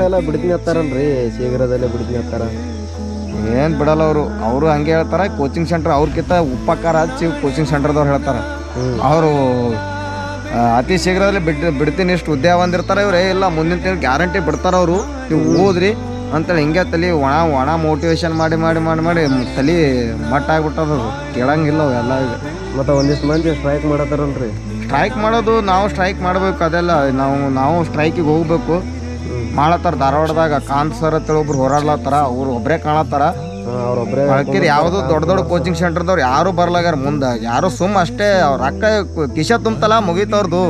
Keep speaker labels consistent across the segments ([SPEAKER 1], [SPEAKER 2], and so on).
[SPEAKER 1] ಎಲ್ಲ ಬಿಡ್ತೀನಿ ಹತ್ತಾರಲ್ರಿ, ಶೀಘ್ರದಲ್ಲೇ ಬಿಡ್ತೀನಿ ಹತ್ತಾರ.
[SPEAKER 2] ಏನು ಬಿಡಲ್ಲ ಅವರು ಹಂಗೆ ಹೇಳ್ತಾರೆ. ಕೋಚಿಂಗ್ ಸೆಂಟರ್ ಅವ್ರಕ್ಕಿಂತ ಉಪಕಾರ ಹಚ್ಚಿ ಕೋಚಿಂಗ್ ಸೆಂಟರ್ದವ್ರು ಹೇಳ್ತಾರೆ. ಅವರು ಅತಿ ಶೀಘ್ರದಲ್ಲಿ ಬಿಡ್ತೀನಿ ಇಷ್ಟು ಹುದ್ದೆ ಬಂದಿರ್ತಾರೆ. ಇವ್ರು ಇಲ್ಲ ಮುಂದಿನ ತಿಂಗಳು ಗ್ಯಾರಂಟಿ ಬಿಡ್ತಾರೆ ಅವರು, ನೀವು ಓದ್ರಿ ಅಂತೇಳಿ ಹಿಂಗೆ ತಲೆ ಒಣ ಮೋಟಿವೇಶನ್ ಮಾಡಿ ಮಾಡಿ ಮಾಡಿ ಮಾಡಿ ತಲೆ ಮಟ್ಟ ಆಗ್ಬಿಟ್ಟದದು. ಕೇಳಂಗಿಲ್ಲ ಅವೆಲ್ಲ. ಈಗ
[SPEAKER 1] ಮತ್ತು ಒಂದಿಷ್ಟು ಮಂದಿ ಸ್ಟ್ರೈಕ್ ಮಾಡತ್ತಾರಲ್ರಿ.
[SPEAKER 2] ಸ್ಟ್ರೈಕ್ ಮಾಡೋದು, ನಾವು ಸ್ಟ್ರೈಕ್ ಮಾಡಬೇಕು, ಅದೆಲ್ಲ ನಾವು ಸ್ಟ್ರೈಕಿಗೆ ಹೋಗ್ಬೇಕು ಮಾಡತ್ತಾರ. ಧಾರವಾಡದಾಗ ಕಾಂತ್ ಸರ್ ಅಂತೇಳಿ ಒಬ್ರು ಹೋರಾಡ್ಲತ್ತಾರ, ಅವ್ರು ಒಬ್ಬರೇ ಕಾಣತ್ತಾರ.
[SPEAKER 1] ಅವ್ರೊಬ್ಬರೇ
[SPEAKER 2] ಬಳಕೆರಿ ಯಾವುದು ದೊಡ್ಡ ಕೋಚಿಂಗ್ ಸೆಂಟರ್ದವ್ರು ಯಾರು ಬರ್ಲಾಗ್ಯಾರ ಮುಂದೆ. ಯಾರು ಸುಮ್ಮ ಅಷ್ಟೇ ಅವ್ರ ರೊಕ್ಕ ಕಿಶ ತುಂಬತಲ್ಲ ಮುಗೀತವ್ರದ್ದು.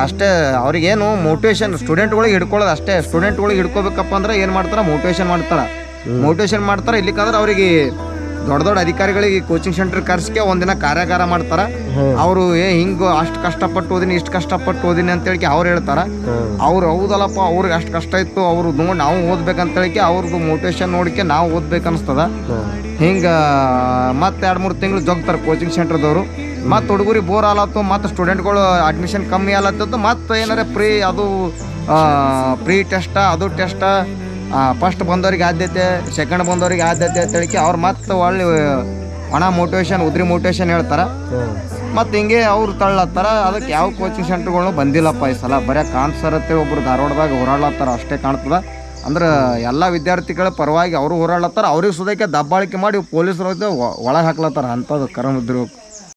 [SPEAKER 2] ಅಷ್ಟೇ. ಅವ್ರಿಗೇನು ಮೋಟಿವೇಶನ್ ಸ್ಟೂಡೆಂಟ್ಗಳಿಗೆ ಹಿಡ್ಕೊಳ್ಳೋದು ಅಷ್ಟೇ. ಸ್ಟೂಡೆಂಟ್ಗಳಿಗೆ ಹಿಡ್ಕೋಬೇಕಪ್ಪ ಅಂದ್ರೆ ಏನು ಮಾಡ್ತಾರೆ, ಮೋಟಿವೇಶನ್ ಮಾಡ್ತಾರೆ. ಇಲ್ಲಿಕಂದ್ರೆ ಅವ್ರಿಗೆ ದೊಡ್ಡ ಅಧಿಕಾರಿಗಳಿಗೆ ಕೋಚಿಂಗ್ ಸೆಂಟರ್ ಕರ್ಸ್ಕೆ ಒಂದಿನ ಕಾರ್ಯಾಗಾರ ಮಾಡ್ತಾರ. ಅವರು ಹಿಂಗೆ ಅಷ್ಟು ಕಷ್ಟಪಟ್ಟು ಓದಿನಿ, ಇಷ್ಟು ಕಷ್ಟಪಟ್ಟು ಓದಿನಿ ಅಂತೇಳಿ ಅವ್ರು ಹೇಳ್ತಾರ. ಅವ್ರು ಹೌದಲ್ಲಪ್ಪ, ಅವ್ರಿಗೆ ಅಷ್ಟು ಕಷ್ಟ ಇತ್ತು, ಅವ್ರು ನೋಡಿ ನಾವು ಓದ್ಬೇಕಂತೇಳಿ ಅವ್ರದ್ದು ಮೋಟಿವೇಶನ್ ನೋಡಿಕೆ ನಾವು ಓದ್ಬೇಕನ್ನಿಸ್ತದ. ಹಿಂಗೆ ಮತ್ತೆ 2-3 ತಿಂಗಳು ಜೋಗ್ತಾರೆ ಕೋಚಿಂಗ್ ಸೆಂಟರ್ದವರು. ಮತ್ತು ಹುಡುಗರಿಗೆ ಬೋರ್ ಆಲತ್ತು, ಮತ್ತು ಸ್ಟೂಡೆಂಟ್ಗಳು ಅಡ್ಮಿಷನ್ ಕಮ್ಮಿ ಆಲತ್ತದ್ದು, ಮತ್ತು ಏನಾರ ಪ್ರೀ ಟೆಸ್ಟ ಅದು ಟೆಸ್ಟ, ಫಸ್ಟ್ ಬಂದವ್ರಿಗೆ ಆದ್ಯತೆ, ಸೆಕೆಂಡ್ ಬಂದವ್ರಿಗೆ ಆದ್ಯತೆ ಅಂತೇಳಿ ಅವ್ರು ಮತ್ತೆ ಒಳ್ಳೆ ಒಣ ಉದ್ರಿ ಮೋಟಿವೇಶನ್ ಹೇಳ್ತಾರೆ. ಮತ್ತು ಹಿಂಗೆ ಅವ್ರು ತಳ್ಳತ್ತಾರ. ಅದಕ್ಕೆ ಯಾವ ಕೋಚಿಂಗ್ ಸೆಂಟರ್ಗಳು ಬಂದಿಲ್ಲಪ್ಪ ಈ ಸಲ. ಬರೀ ಕಾಂತ್ ಸರ್ ಅಂತೇಳಿ ಒಬ್ಬರು ಧಾರವಾಡದಾಗ ಹೋರಾಡ್ಲತ್ತಾರ ಅಷ್ಟೇ ಕಾಣ್ತದ. ಅಂದ್ರೆ ಎಲ್ಲ ವಿದ್ಯಾರ್ಥಿಗಳ ಪರವಾಗಿ ಅವರು ಹೋರಾಡ್ಲತ್ತಾರ. ಅವ್ರಿಗೆ ಸುದಕ್ಕೆ ದಬ್ಬಾಳಿಕೆ ಮಾಡಿ ಪೊಲೀಸರು ಒಳಗೆ ಹಾಕ್ಲತ್ತಾರ. ಅಂಥದ್ದು ಕರಮಿದ್ರು